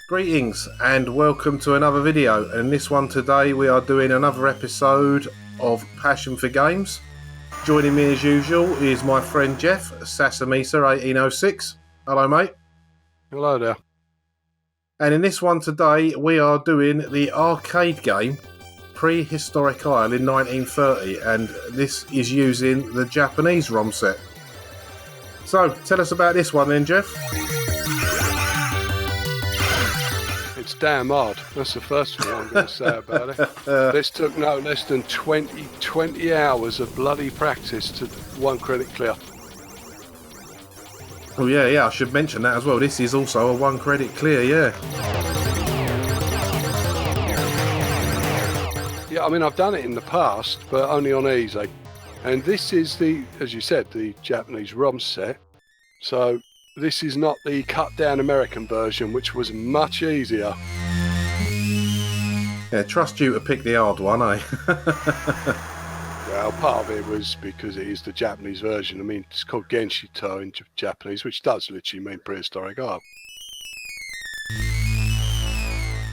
Greetings and welcome to another video. And in this one today we are doing another episode of Passion for Games. Joining me as usual is my friend Jeff, SasaMisa1806. Hello mate. Hello there. And in this one today we are doing the arcade game Prehistoric Isle in 1930, and this is using the Japanese ROM set. So tell us about this one then, Jeff. It's damn hard. That's the first thing I'm going to say about it. This took no less than 20 hours of bloody practice to one credit clear. Oh yeah, I should mention that as well. This is also a one credit clear, yeah. Yeah, I mean, I've done it in the past, but only on easy. And this is as you said, the Japanese ROM set. So this is not the cut down American version, which was much easier. Yeah, trust you to pick the hard one, eh? Well, part of it was because it is the Japanese version. I mean, it's called Genshito in Japanese, which does literally mean prehistoric Isle.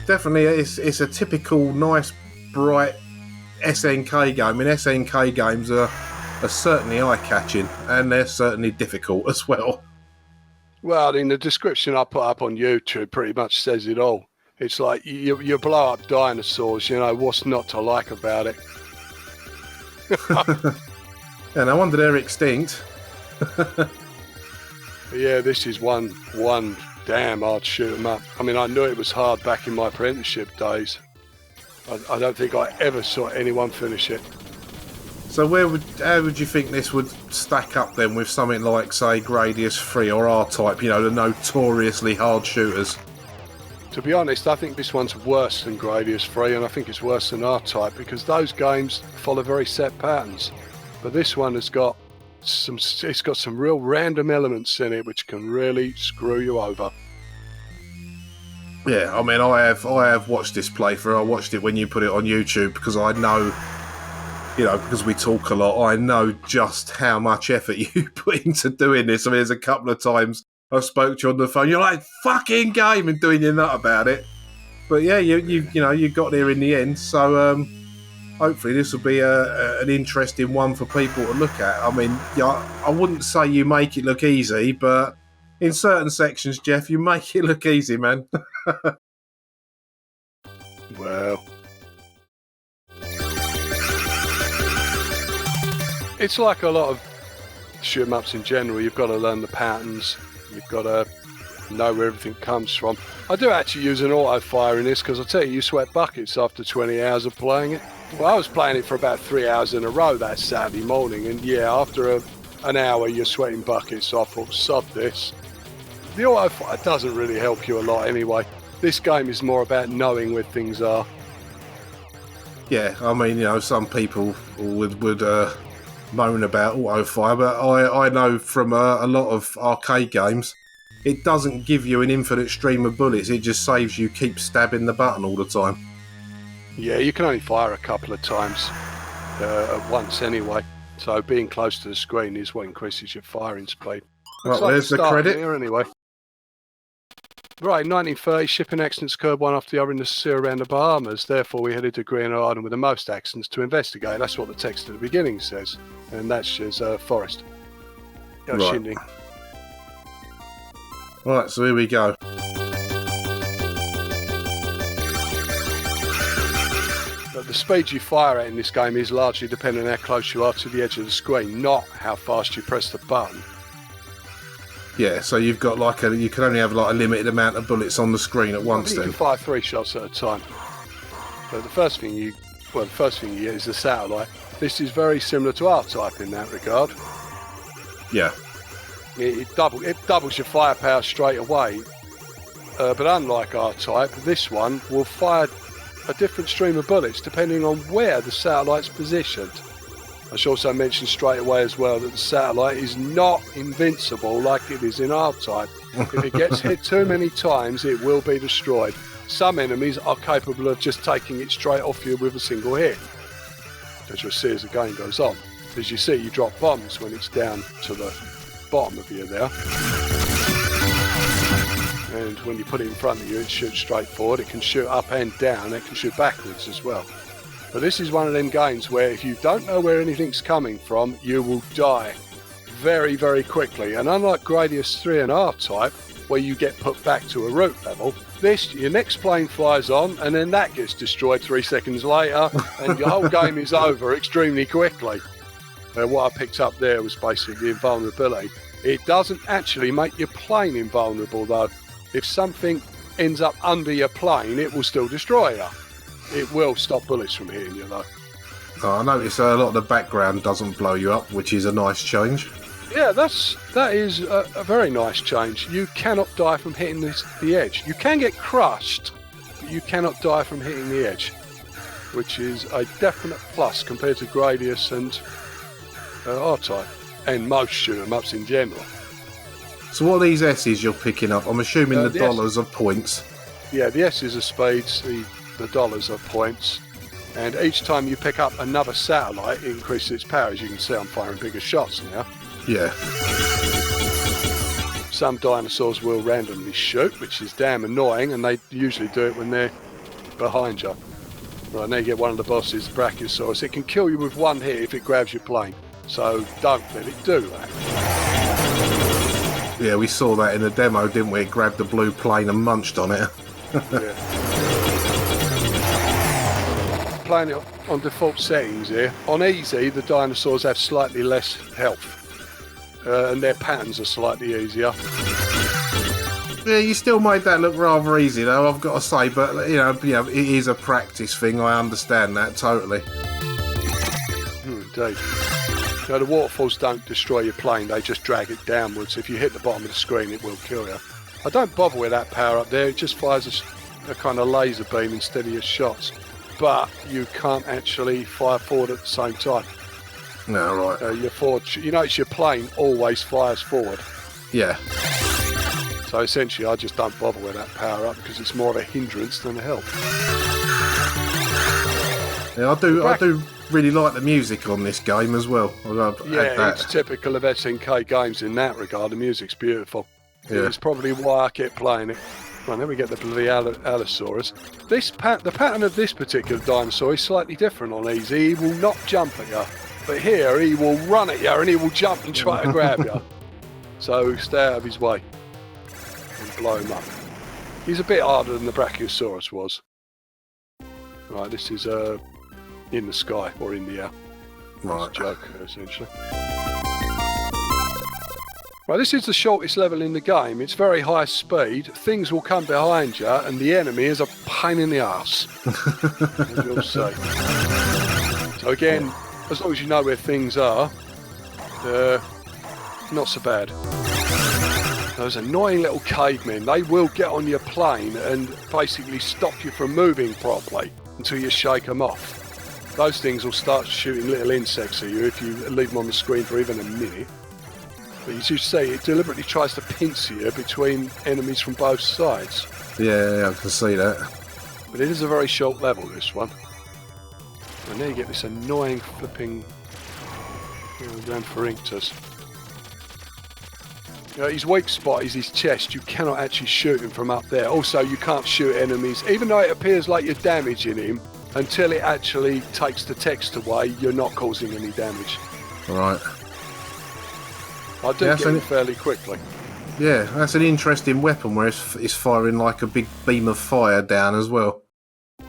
Definitely, it's a typical nice, bright SNK game. I mean, SNK games are certainly eye-catching, and they're certainly difficult as well. Well, in the description I put up on YouTube pretty much says it all. It's like you blow up dinosaurs, you know, what's not to like about it? And I wonder they're extinct. Yeah, this is one damn hard shoot 'em up. I mean, I knew it was hard back in my apprenticeship days. I don't think I ever saw anyone finish it. So how would you think this would stack up then with something like, say, Gradius 3 or R-Type, you know, the notoriously hard shooters? To be honest, I think this one's worse than Gradius 3, and I think it's worse than R-Type, because those games follow very set patterns. But this one has got some real random elements in it which can really screw you over. Yeah, I mean, I have watched this playthrough. I watched it when you put it on YouTube because I know, you know, because we talk a lot, I know just how much effort you put into doing this. I mean, there's a couple of times I've spoke to you on the phone, you're like, fucking game, and doing your nut about it. But yeah, you got there in the end. So hopefully this will be an interesting one for people to look at. I mean, I wouldn't say you make it look easy, but in certain sections, Jeff, you make it look easy, man. Well, it's like a lot of shoot 'em ups in general. You've got to learn the patterns. You've got to know where everything comes from. I do actually use an auto fire in this because I tell you sweat buckets after 20 hours of playing it. Well, I was playing it for about 3 hours in a row that Saturday morning, and yeah, after an hour you're sweating buckets, so I thought, sod this. The auto fire doesn't really help you a lot anyway. This game is more about knowing where things are. Yeah, I mean, you know, some people would moan about auto fire, but I know from a lot of arcade games, it doesn't give you an infinite stream of bullets. It just saves you keep stabbing the button all the time. Yeah, you can only fire a couple of times at once anyway. So being close to the screen is what increases your firing speed. Right, like there's the credit. Here anyway. Right, 1930, shipping accidents occurred one after the other in the sea around the Bahamas. Therefore, we headed to Greenland Island with the most accidents to investigate. That's what the text at the beginning says. And that's just Forest. Right. Right, so here we go. But the speed you fire at in this game is largely dependent on how close you are to the edge of the screen, not how fast you press the button. Yeah, so you've got you can only have like a limited amount of bullets on the screen at once. You can fire 3 shots at a time. But the first thing you get is the satellite. This is very similar to R-Type in that regard. Yeah. It doubles your firepower straight away. But unlike R-Type, this one will fire a different stream of bullets depending on where the satellite's positioned. I should also mention straight away as well that the satellite is not invincible like it is in R-Type. If it gets hit too many times, it will be destroyed. Some enemies are capable of just taking it straight off you with a single hit, as you'll see as the game goes on. As you see, you drop bombs when it's down to the bottom of you there. And when you put it in front of you, it shoots straight forward. It can shoot up and down. It can shoot backwards as well. But this is one of them games where if you don't know where anything's coming from, you will die very, very quickly. And unlike Gradius 3.5 type, where you get put back to a root level, your next plane flies on and then that gets destroyed 3 seconds later and your whole game is over extremely quickly. What I picked up there was basically invulnerability. It doesn't actually make your plane invulnerable though. If something ends up under your plane, it will still destroy you. It will stop bullets from hitting you though. I noticed a lot of the background doesn't blow you up, which is a nice change. Yeah, that is a very nice change. You cannot die from hitting the edge. You can get crushed, but you cannot die from hitting the edge, which is a definite plus compared to Gradius and R-Type, and most shoot-em-ups in general. So what are these S's you're picking up? I'm assuming the dollars S- are points. Yeah, the S's are speeds, the dollars are points, and each time you pick up another satellite, it increases its power. As you can see, I'm firing bigger shots now. Yeah. Some dinosaurs will randomly shoot, which is damn annoying, and they usually do it when they're behind you. Right, now you get one of the bosses, the Brachiosaurus. It can kill you with one hit if it grabs your plane, so don't let it do that. Yeah, we saw that in the demo, didn't we? It grabbed the blue plane and munched on it. Yeah. Playing it on default settings here. On easy, the dinosaurs have slightly less health. And their patterns are slightly easier. Yeah, you still made that look rather easy, though, I've got to say. But, you know, it is a practice thing. I understand that totally. Indeed. You know, the waterfalls don't destroy your plane. They just drag it downwards. If you hit the bottom of the screen, it will kill you. I don't bother with that power up there. It just fires a kind of laser beam instead of your shots. But you can't actually fire forward at the same time. No, right. Your forward, you notice your plane always fires forward. Yeah. So essentially, I just don't bother with that power up because it's more of a hindrance than a help. Yeah, I do really like the music on this game as well. It's typical of SNK games in that regard. The music's beautiful. Yeah. It's probably why I kept playing it. Well, then we get the bloody Allosaurus. The pattern of this particular dinosaur is slightly different on easy. He will not jump at you. But here, he will run at you and he will jump and try to grab you. So stay out of his way and blow him up. He's a bit harder than the Brachiosaurus was. Right, this is in the sky or in the air. Right. It's a joke, essentially. Right, this is the shortest level in the game. It's very high speed. Things will come behind you and the enemy is a pain in the arse. As you'll see. So again, as long as you know where things are, not so bad. Those annoying little cavemen, they will get on your plane and basically stop you from moving properly until you shake them off. Those things will start shooting little insects at you if you leave them on the screen for even a minute. But as you see, it deliberately tries to pincer you between enemies from both sides. Yeah, I can see that. But it is a very short level, this one. And there you get this annoying flipping Ramphorhynchus. His weak spot is his chest. You cannot actually shoot him from up there. Also, you can't shoot enemies, even though it appears like you're damaging him, until it actually takes the text away, you're not causing any damage. Right. I do get him fairly quickly. Yeah, that's an interesting weapon where it's firing like a big beam of fire down as well.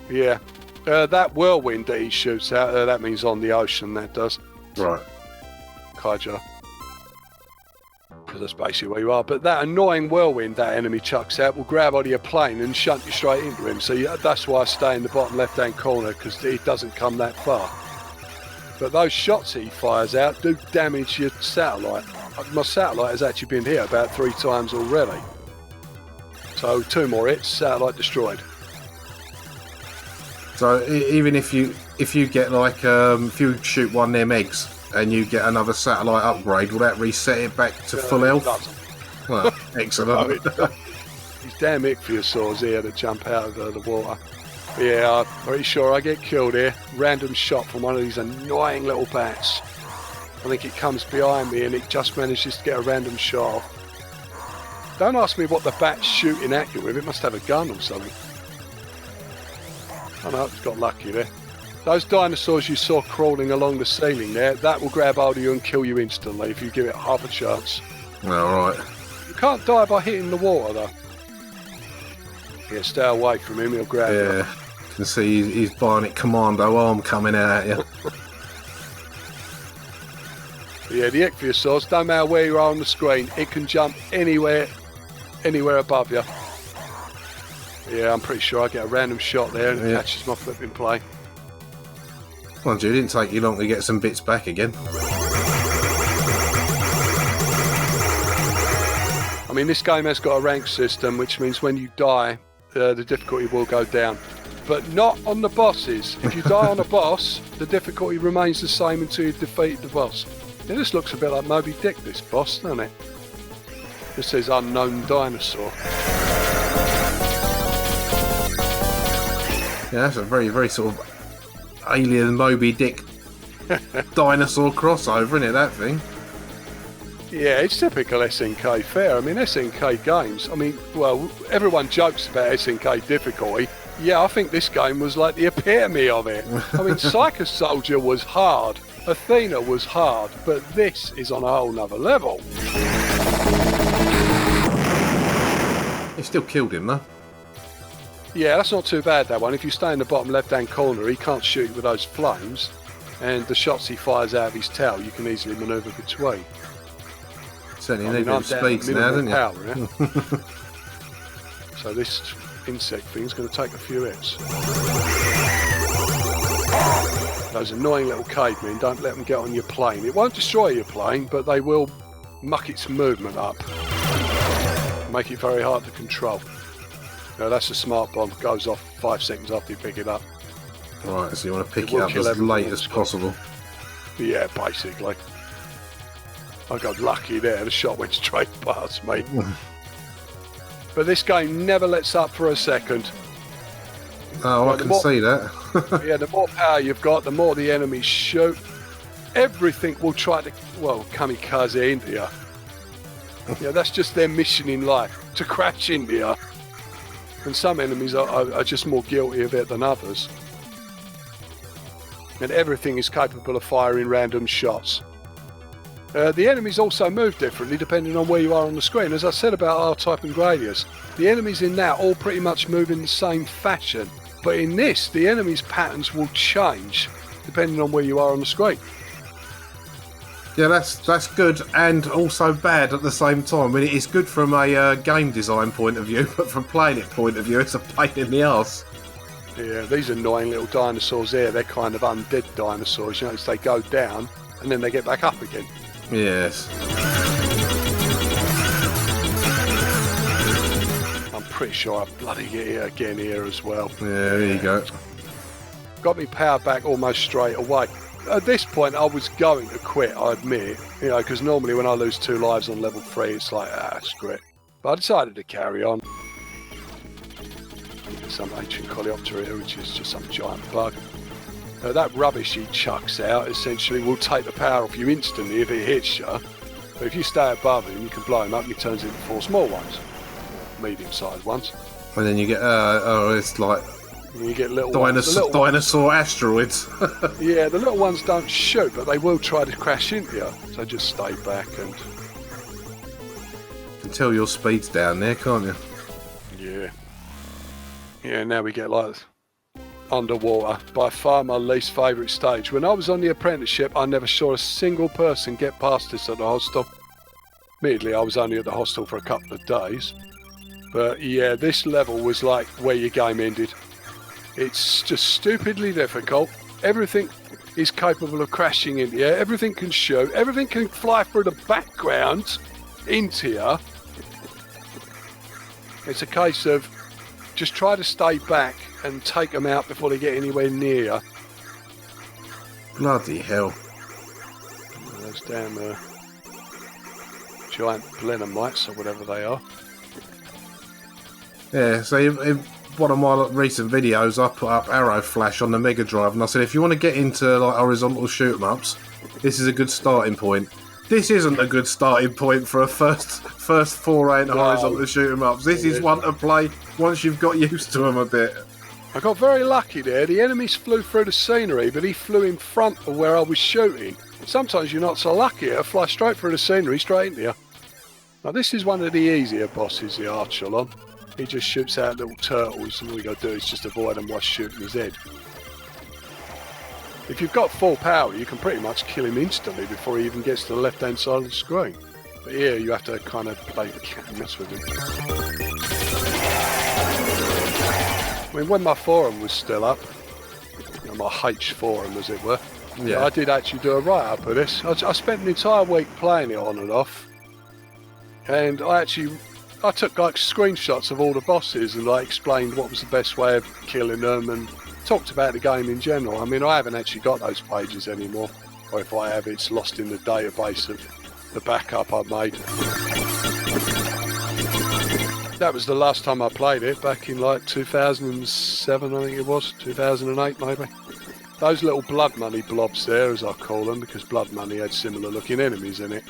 Yeah. That whirlwind that he shoots out, that means on the ocean, that does. Right. Kaija. Because that's basically where you are. But that annoying whirlwind that enemy chucks out will grab onto your plane and shunt you straight into him. So that's why I stay in the bottom left-hand corner, because he doesn't come that far. But those shots he fires out do damage your satellite. My satellite has actually been hit about 3 times already. So 2 more hits, satellite destroyed. So even if you get like if you shoot one of them eggs and you get another satellite upgrade, will that reset it back to full health? Well, excellent. These damn ichthyosaurs here that jump out of the water. Yeah, I'm pretty sure I get killed here. Random shot from one of these annoying little bats. I think it comes behind me and it just manages to get a random shot off. Don't ask me what the bat's shooting at you with. It must have a gun or something. Oh no, it's got lucky there. Those dinosaurs you saw crawling along the ceiling there, that will grab hold of you and kill you instantly if you give it half a chance. Alright. You can't die by hitting the water though. Yeah, stay away from him, he'll grab you. Yeah, you can see his bionic commando arm coming out at you. Yeah, the ichthyosaurs, no matter where you are on the screen, it can jump anywhere above you. Yeah, I'm pretty sure I get a random shot there and it catches my flipping play. Mind you, it didn't take you long to get some bits back again. I mean, this game has got a rank system, which means when you die, the difficulty will go down. But not on the bosses. If you die on a boss, the difficulty remains the same until you've defeated the boss. Yeah, this looks a bit like Moby Dick, this boss, doesn't it? This says unknown dinosaur. Yeah, that's a very, very sort of alien Moby Dick dinosaur crossover, isn't it, that thing? Yeah, it's typical SNK fare. I mean, SNK games, I mean, well, everyone jokes about SNK difficulty. Yeah, I think this game was like the epitome of it. I mean, Psycho Soldier was hard, Athena was hard, but this is on a whole nother level. He still killed him, though. Yeah, that's not too bad, that one. If you stay in the bottom left-hand corner, he can't shoot with those flames, and the shots he fires out of his tail, you can easily manoeuvre between. Certainly need a bit of speeds now, don't you? Power, yeah? So this insect thing's going to take a few hits. Those annoying little cavemen, don't let them get on your plane. It won't destroy your plane, but they will muck its movement up. Make it very hard to control. Now that's a smart bomb, goes off 5 seconds after you pick it up. Right, so you want to pick it up as late as possible. Yeah, basically. I got lucky there, the shot went straight past me. But this game never lets up for a second. Oh, I can see that. Yeah, the more power you've got, the more the enemies shoot. Everything will try to, well, kamikaze into you. Yeah, that's just their mission in life, to crash into you. And some enemies are just more guilty of it than others. And everything is capable of firing random shots. The enemies also move differently depending on where you are on the screen. As I said about R-Type and Gradius, the enemies in that all pretty much move in the same fashion. But in this, the enemies' patterns will change depending on where you are on the screen. Yeah, that's good and also bad at the same time. I mean, it's good from a game design point of view, but from playing it point of view, it's a pain in the arse. Yeah, these annoying little dinosaurs here, they're kind of undead dinosaurs. You know, they go down and then they get back up again. Yes. I'm pretty sure I bloody get it again here as well. Yeah, there you go. Got me power back almost straight away. At this point, I was going to quit, I admit. You know, because normally when I lose 2 lives on level 3, it's like, screw it. But I decided to carry on. Some ancient coleoptera here, which is just some giant bug. That rubbish he chucks out essentially will take the power off you instantly if it hits you. But if you stay above him, you can blow him up and he turns into 4 small ones. Medium-sized ones. And then you get, it's like and you get little dinosaur asteroids. Yeah, the little ones don't shoot, but they will try to crash into you. So just stay back and... You can tell your speed's down there, can't you? Yeah. Yeah, now we get like underwater. By far my least favourite stage. When I was on the apprenticeship, I never saw a single person get past this at the hostel. Admittedly, I was only at the hostel for a couple of days. But yeah, this level was like where your game ended. It's just stupidly difficult. Everything is capable of crashing into you. Everything can shoot. Everything can fly through the background into you. It's a case of just try to stay back and take them out before they get anywhere near you. Bloody hell. Those damn giant Blenhamites or whatever they are. Yeah, so in one of my recent videos, I put up Arrow Flash on the Mega Drive, and I said if you want to get into like horizontal shoot 'em ups, this is a good starting point. This isn't a good starting point for a first foray into horizontal shoot 'em ups. This is one to play once you've got used to them a bit. I got very lucky there. The enemies flew through the scenery, but he flew in front of where I was shooting. Sometimes you're not so lucky. It'll fly straight through the scenery, straight into you. Now, this is one of the easier bosses, the Archelon. He just shoots out little turtles, and all you got to do is just avoid them while shooting his head. If you've got full power, you can pretty much kill him instantly before he even gets to the left-hand side of the screen. But here, you have to kind of play the cat and mouse with him. I mean, when my forum was still up, you know, my H forum, as it were, I did actually do a write-up of this. I spent an entire week playing it on and off, and I took like screenshots of all the bosses and like explained what was the best way of killing them and talked about the game in general. I mean, I haven't actually got those pages anymore, or if I have, it's lost in the database of the backup I made. That was the last time I played it, back in like 2007, I think it was, 2008 maybe. Those little blood money blobs there, as I call them, because blood money had similar looking enemies in it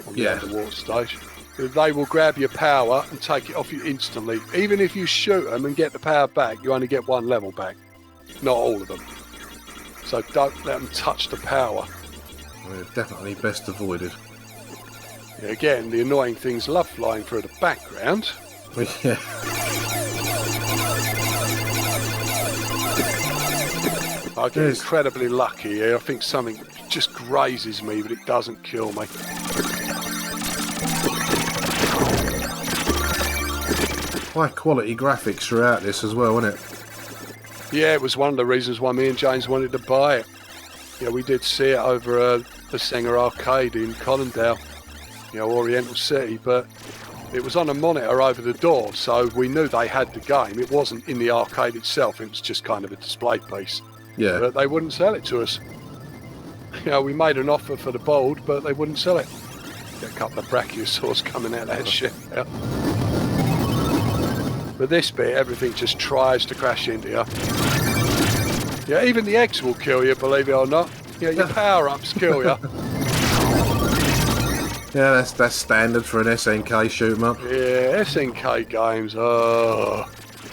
on the underwater stage. They will grab your power and take it off you instantly. Even if you shoot them and get the power back, you only get one level back. Not all of them. So don't let them touch the power. Well, definitely best avoided. Yeah, again, the annoying things love flying through the background. Yeah. I get incredibly lucky here. I think something just grazes me, but it doesn't kill me. High quality graphics throughout this as well, isn't it? Yeah, it was one of the reasons why me and James wanted to buy it. Yeah, we did see it over the Singer Arcade in Colindale, Oriental City, but it was on a monitor over the door, so we knew they had the game. It wasn't in the arcade itself, it was just kind of a display piece. Yeah. But they wouldn't sell it to us. We made an offer for the bold, but they wouldn't sell it. Get a couple of brachiosaurs coming out of that shit. Yeah. But this bit, everything just tries to crash into you. Yeah, even the eggs will kill you, believe it or not. Yeah, your power-ups kill you. Yeah, that's standard for an SNK shoot 'em up. Yeah, SNK games, I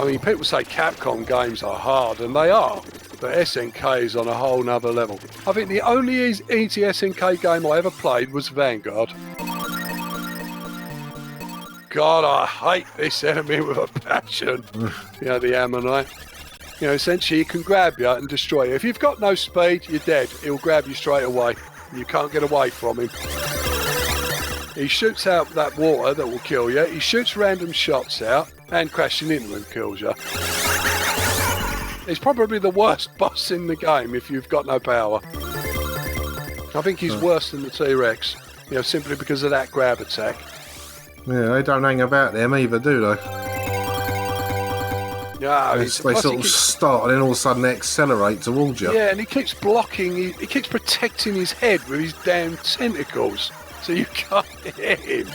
mean, people say Capcom games are hard, and they are. But SNK is on a whole nother level. I think the only easy SNK game I ever played was Vanguard. God, I hate this enemy with a passion. The Ammonite. Essentially, he can grab you and destroy you. If you've got no speed, you're dead. He'll grab you straight away. You can't get away from him. He shoots out that water that will kill you. He shoots random shots out, and crashing into him kills you. He's probably the worst boss in the game if you've got no power. I think he's worse than the T-Rex, simply because of that grab attack. Yeah, they don't hang about them either, do they? Yeah, they sort of start and then all of a sudden they accelerate towards you. Yeah, and he keeps blocking, he keeps protecting his head with his damn tentacles, so you can't hit him.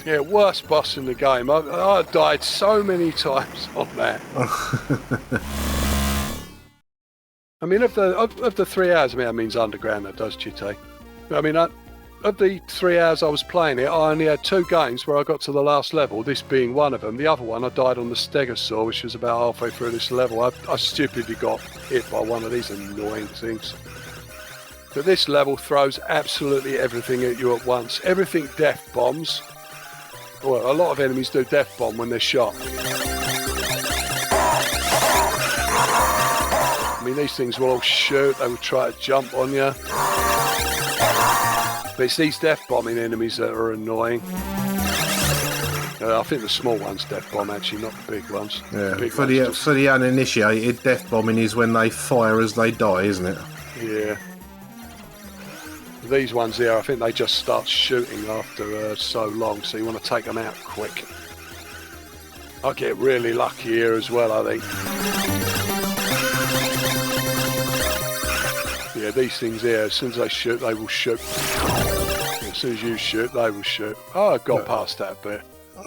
Yeah, worst boss in the game. I died so many times on that. I mean, of the 3 hours, that means underground, that does, Chite. I mean, of the 3 hours I was playing it, I only had 2 games where I got to the last level, this being one of them. The other one, I died on the Stegosaur, which was about halfway through this level. I stupidly got hit by one of these annoying things. But this level throws absolutely everything at you at once. Everything death bombs. Well, a lot of enemies do death bomb when they're shot. I mean, these things will all shoot, they will try to jump on you. But it's these death bombing enemies that are annoying. I think the small ones death bomb, actually, not the big ones. Yeah, for the uninitiated, death bombing is when they fire as they die, isn't it? Yeah. These ones here, I think they just start shooting after so long, so you want to take them out quick. I get really lucky here as well, I think. Yeah, these things here, as soon as they shoot, they will shoot. As soon as you shoot, they will shoot. Oh, I got past that bit.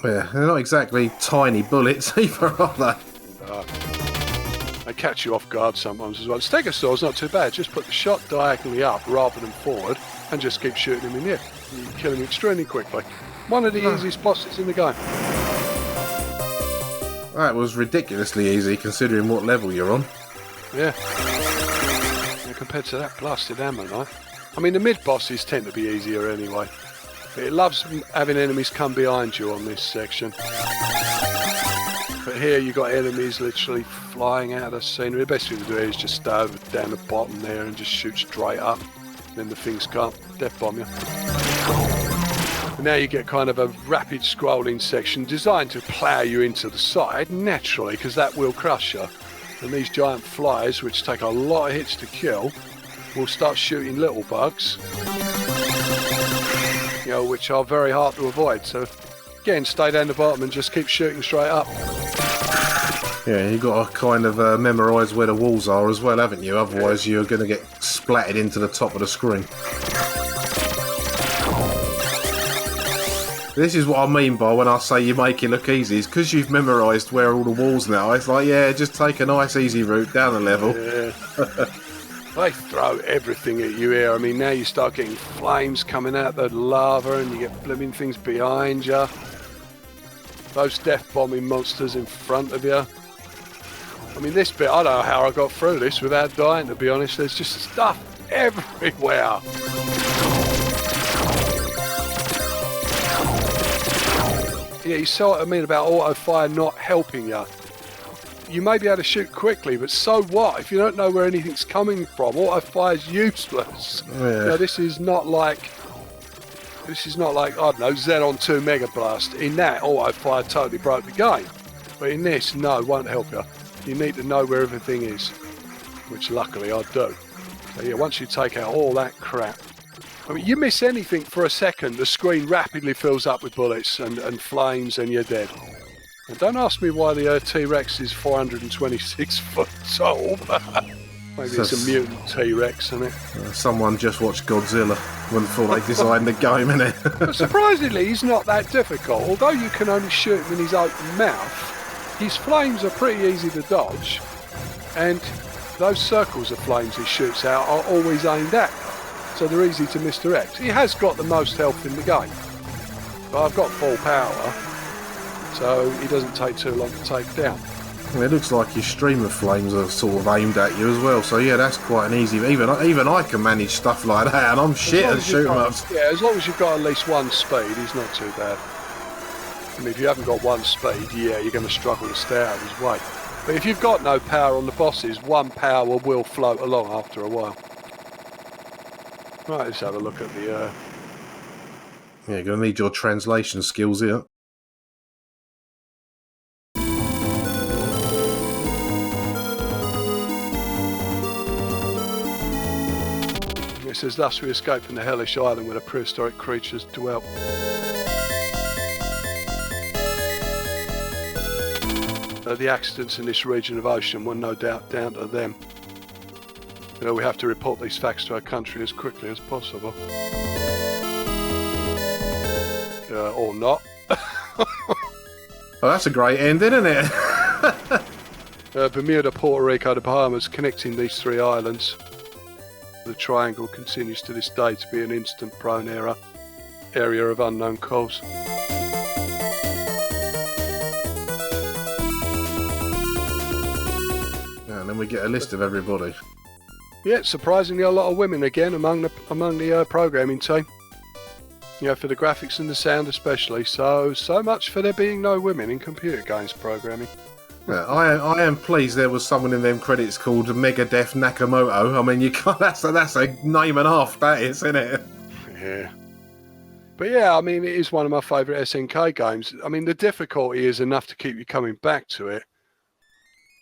Yeah, they're not exactly tiny bullets either, are they? They catch you off guard sometimes as well. Stegosaurs's not too bad. Just put the shot diagonally up rather than forward and just keep shooting him in the air. You kill him extremely quickly. One of the easiest bosses in the game. That was ridiculously easy considering what level you're on. Yeah. Compared to that blasted ammo knife. I mean, the mid-bosses tend to be easier anyway. But it loves having enemies come behind you on this section. But here you got enemies literally flying out of the scenery. The best thing to do is just stay over down the bottom there and just shoot straight up. Then the things can't death bomb you. And now you get kind of a rapid scrolling section designed to plough you into the side naturally, because that will crush you. And these giant flies, which take a lot of hits to kill, will start shooting little bugs, which are very hard to avoid. So again, stay down the bottom and just keep shooting straight up. Yeah, you've got to kind of memorise where the walls are as well, haven't you? Otherwise you're going to get splattered into the top of the screen. This is what I mean by when I say you make it look easy. It's because you've memorised where all the walls now. It's like, yeah, just take a nice easy route down the level. Yeah. They throw everything at you here. I mean, now you start getting flames coming out the lava and you get blooming things behind you. Those death bombing monsters in front of you. I mean, this bit, I don't know how I got through this without dying, to be honest. There's just stuff everywhere. Yeah, you saw what I mean about auto-fire not helping you. You may be able to shoot quickly, but so what? If you don't know where anything's coming from, auto-fire's useless. Yeah. This is not like, I don't know, Xenon 2 Mega Blast. In that, auto-fire totally broke the game. But in this, no, it won't help you. You need to know where everything is, which luckily I do. So yeah, once you take out all that crap, I mean, you miss anything for a second, the screen rapidly fills up with bullets and flames and you're dead. And don't ask me why the T-Rex is 426 foot tall. Maybe it's a mutant T-Rex, isn't it? Someone just watched Godzilla before they designed the game, innit? But surprisingly, he's not that difficult. Although you can only shoot him in his open mouth, his flames are pretty easy to dodge. And those circles of flames he shoots out are always aimed at. So they're easy to misdirect. He has got the most health in the game. But I've got full power, so he doesn't take too long to take down. It looks like your stream of flames are sort of aimed at you as well. So yeah, that's quite an easy. Even I can manage stuff like that, and I'm shit at shooting them up. Yeah, as long as you've got at least one speed, he's not too bad. I mean, if you haven't got one speed, yeah, you're going to struggle to stay out of his way. But if you've got no power on the bosses, one power will float along after a while. Right, let's have a look at the... Yeah, you're going to need your translation skills here. It says, thus we escape from the hellish island where the prehistoric creatures dwelt. The accidents in this region of ocean were no doubt down to them. We have to report these facts to our country as quickly as possible. Or not. Oh, that's a great ending, isn't it? Bermuda, Puerto Rico, the Bahamas, connecting these three islands. The triangle continues to this day to be an instant-prone area of unknown cause. And then we get a list of everybody. Yeah, surprisingly a lot of women again among the programming team. For the graphics and the sound especially. So much for there being no women in computer games programming. Yeah, I am pleased there was someone in them credits called Megadeth Nakamoto. I mean, you can't. That's a name and a half. That is, isn't it? Yeah. But yeah, I mean, it is one of my favourite SNK games. I mean, the difficulty is enough to keep you coming back to it.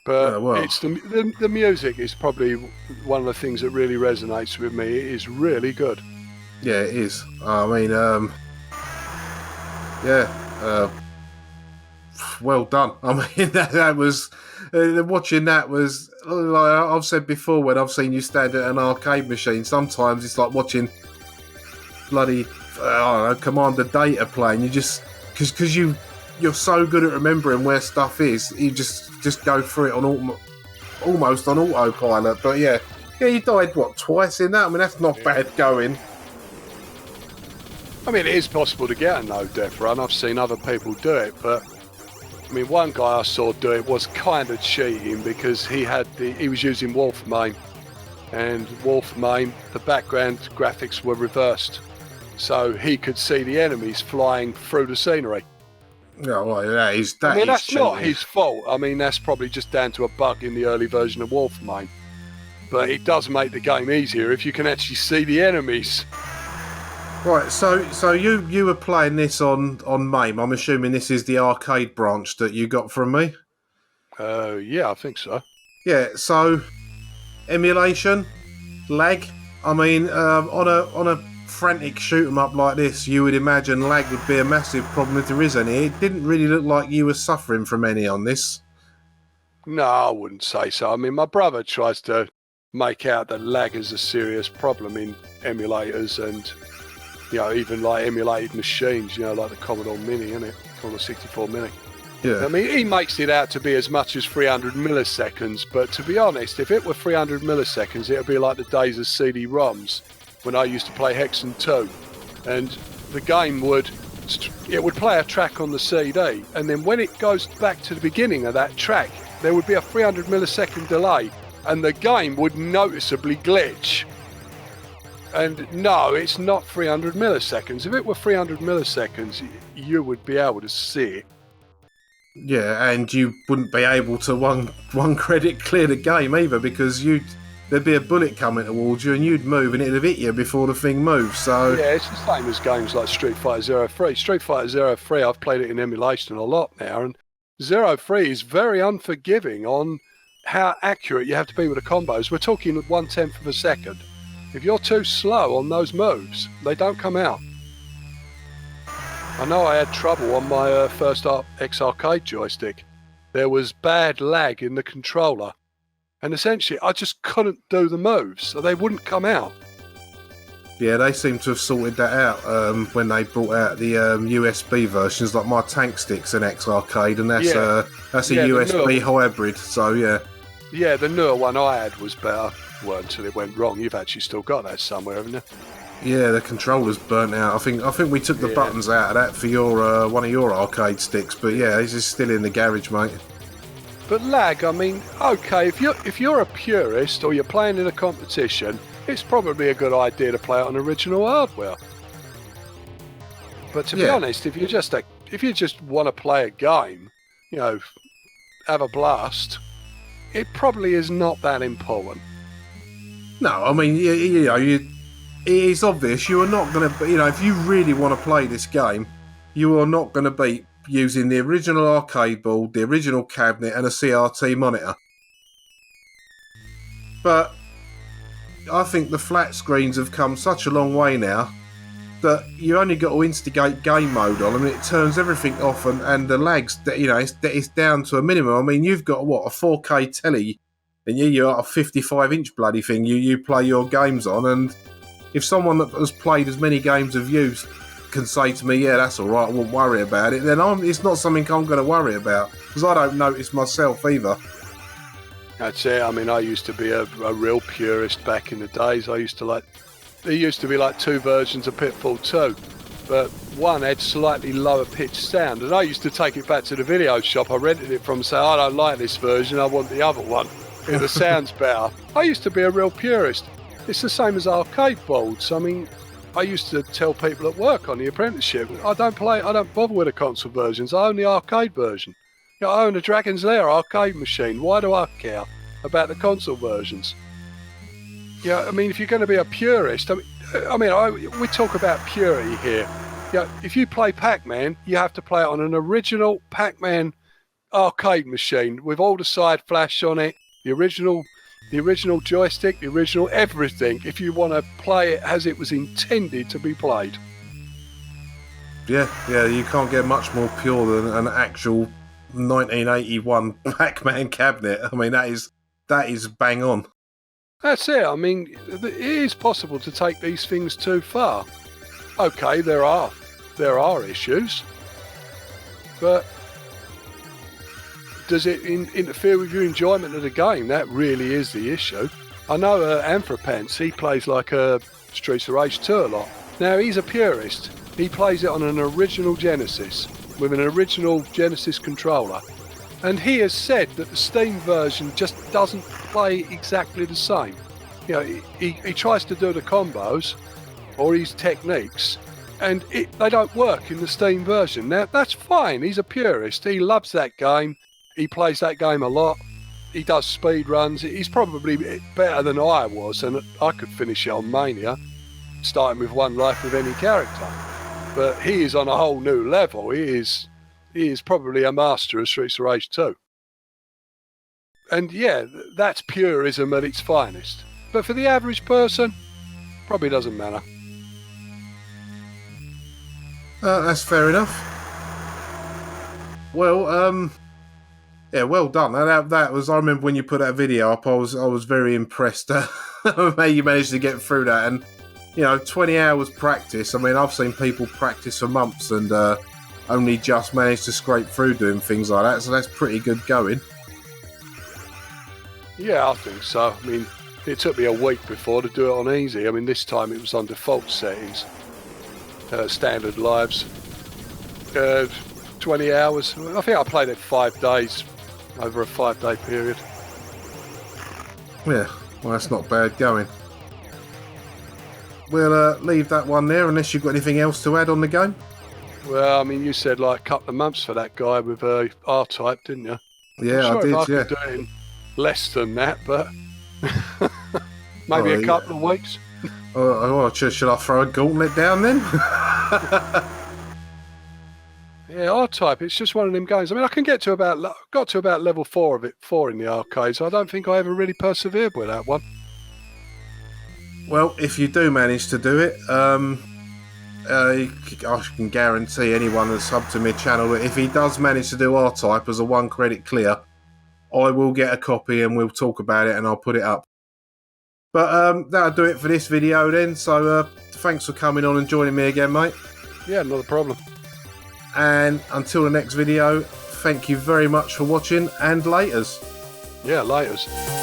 But it's the music is probably one of the things that really resonates with me. It is really good. Yeah, it is. I mean, well done. I mean, that was watching that was like I've said before when I've seen you stand at an arcade machine. Sometimes it's like watching bloody Commander Data playing. You just because you're so good at remembering where stuff is, you just go through it on almost on autopilot. But yeah, you died, what, twice in that? I mean, that's not bad going. I mean, it is possible to get a no-death run. I've seen other people do it, but I mean, one guy I saw do it was kind of cheating because he was using Wolf MAME, and Wolf MAME, the background graphics were reversed, so he could see the enemies flying through the scenery. No, well, that's not his fault. I mean, that's probably just down to a bug in the early version of Wolf MAME. But it does make the game easier if you can actually see the enemies. Right, so you were playing this on MAME. I'm assuming this is the arcade branch that you got from me? Yeah, I think so. Yeah, so emulation, lag. I mean, on a frantic shoot 'em up like this, you would imagine lag would be a massive problem if there is any. It didn't really look like you were suffering from any on this. No, I wouldn't say so. I mean, my brother tries to make out that lag is a serious problem in emulators and, even like emulated machines, like the Commodore Mini, isn't it? Commodore 64 Mini. Yeah. I mean, he makes it out to be as much as 300 milliseconds, but to be honest, if it were 300 milliseconds, it would be like the days of CD-ROMs when I used to play Hexen 2, and the game would play a track on the CD, and then when it goes back to the beginning of that track, there would be a 300 millisecond delay, and the game would noticeably glitch. And no, it's not 300 milliseconds. If it were 300 milliseconds, you would be able to see it. Yeah, and you wouldn't be able to one credit clear the game either, because there'd be a bullet coming towards you and you'd move and it'd have hit you before the thing moves. So yeah, it's the same as games like Street Fighter 03. Street Fighter 03, I've played it in emulation a lot now, and 03 is very unforgiving on how accurate you have to be with the combos. We're talking 1/10 of a second. If you're too slow on those moves, they don't come out. I know I had trouble on my first X-Arcade joystick. There was bad lag in the controller, and essentially I just couldn't do the moves, so they wouldn't come out. yeah, they seem to have sorted that out when they brought out the USB versions, like my tank stick's an X-Arcade, and that's a USB hybrid, so yeah. Yeah, the newer one I had was better. Well, until it went wrong. You've actually still got that somewhere, haven't you? Yeah, the controller's burnt out. I think we took the buttons out of that for your one of your arcade sticks, but yeah, it's just still in the garage, mate. But lag, I mean, okay, if you're a purist or you're playing in a competition, it's probably a good idea to play it on original hardware. But to be honest, if you just want to play a game, have a blast, it probably is not that important. No, I mean, it is obvious you are not going to, if you really want to play this game, you are not going to beat using the original arcade board, the original cabinet, and a CRT monitor. But I think the flat screens have come such a long way now that you only got to instigate game mode on them, and it turns everything off, and the lags, it's down to a minimum. I mean, you've got, a 4K telly, and you got a 55-inch bloody thing you play your games on, and if someone that has played as many games as you can say to me, yeah, that's all right, I won't worry about it, then it's not something I'm going to worry about, because I don't notice myself either. That's it. I mean, I used to be a real purist back in the days. There used to be like two versions of Pitfall 2, but one had slightly lower pitched sound, and I used to take it back to the video shop I rented it from and say, I don't like this version, I want the other one. It sounds better. I used to be a real purist. It's the same as arcade boards. I mean, I used to tell people at work on the apprenticeship, I don't bother with the console versions, I own the arcade version. I own a Dragon's Lair arcade machine. Why do I care about the console versions? I mean, if you're going to be a purist, we talk about purity here. If you play Pac-Man, you have to play it on an original Pac-Man arcade machine with all the side flash on it, the original joystick, the original everything, if you want to play it as it was intended to be played. Yeah, you can't get much more pure than an actual 1981 Pac-Man cabinet. I mean, that is bang on. That's it. I mean, it is possible to take these things too far. Okay, there are issues, but does it interfere with your enjoyment of the game? That really is the issue. I know Anthropants, he plays like a Streets of Rage 2 a lot. Now, he's a purist. He plays it on an original Genesis, with an original Genesis controller. And he has said that the Steam version just doesn't play exactly the same. You know, he tries to do the combos, or his techniques, and they don't work in the Steam version. Now, that's fine. He's a purist. He loves that game. He plays that game a lot. He does speed runs. He's probably better than I was, and I could finish it on Mania, starting with one life with any character. But he is on a whole new level. He is probably a master of Streets of Rage 2. And yeah, that's purism at its finest. But for the average person, probably doesn't matter. That's fair enough. Well, yeah, well done. That was. I remember when you put that video up. I was very impressed. How you managed to get through that, and 20 hours practice. I mean, I've seen people practice for months and only just managed to scrape through doing things like that. So that's pretty good going. Yeah, I think so. I mean, it took me a week before to do it on easy. I mean, this time it was on default settings, standard lives. 20 hours. I think I played it 5 days, over a 5-day period. Yeah, well, that's not bad going. We'll leave that one there unless you've got anything else to add on the game. Well, I mean, you said like a couple of months for that guy with R-Type, didn't you? Yeah, I did. I could do it in less than that, but maybe a couple of weeks. Should I throw a gauntlet down then? Yeah, R-Type. It's just one of them games. I mean, I can got to about level 4 of it, 4 in the arcade. So I don't think I ever really persevered with that one. Well, if you do manage to do it, I can guarantee anyone that's subbed to my channel that if he does manage to do R-Type as a 1 credit clear, I will get a copy and we'll talk about it and I'll put it up. But that'll do it for this video then. So thanks for coming on and joining me again, mate. Yeah, not a problem. And until the next video, thank you very much for watching and laters. Yeah, laters.